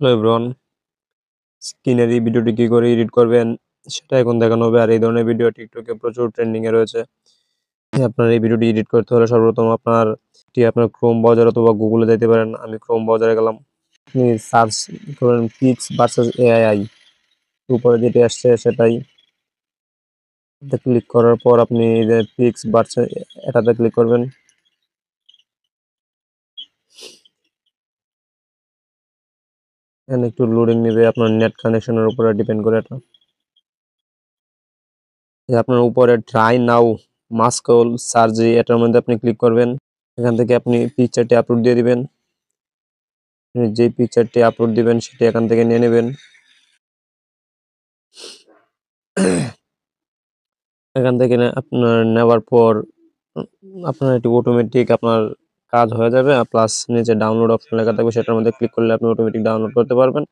Hello everyone, স্ক্রিনের এই ভিডিওটি কি করে এডিট করবেন সেটা এখন দেখানো হবে। আর এই ধরনের ভিডিও টিকটকে প্রচুর ট্রেন্ডিং এ রয়েছে। আপনার এই ভিডিওটি এডিট করতে হলে সর্বপ্রথম আপনার ক্রোম ব্রাউজার অথবা গুগলে যেতে পারেন। আমি ক্রোম ব্রাউজারে গেলাম। আপনি সার্চ করেন পিক্স ভার্সেস এআই, উপরে যেটি আসছে সেটাই ক্লিক করার পর আপনি এই যে পিক্স ভার্সেস এটাতে ক্লিক করবেন। এখানে একটু লোডিং নেবে, আপনার নেট কানেকশনের উপরে ডিপেন্ড করে এটা। আপনার উপরে ট্রাই নাও মাস্কল সার্জারি এটার মধ্যে আপনি ক্লিক করবেন। এখান থেকে আপনি পিকচারটি আপলোড দিয়ে দিবেন। যে পিকচারটি আপলোড দিবেন সেটি এখান থেকে নিয়ে নেবেন। এখান থেকে আপনার নেওয়ার পর আপনার এটি অটোমেটিক আপনার কাজ হয়ে যাবে। প্লাস নিচে ডাউনলোড অপশন লেখা থাকবে, সেটার মধ্যে ক্লিক করলে আপনি অটোমেটিক ডাউনলোড করতে পারবেন।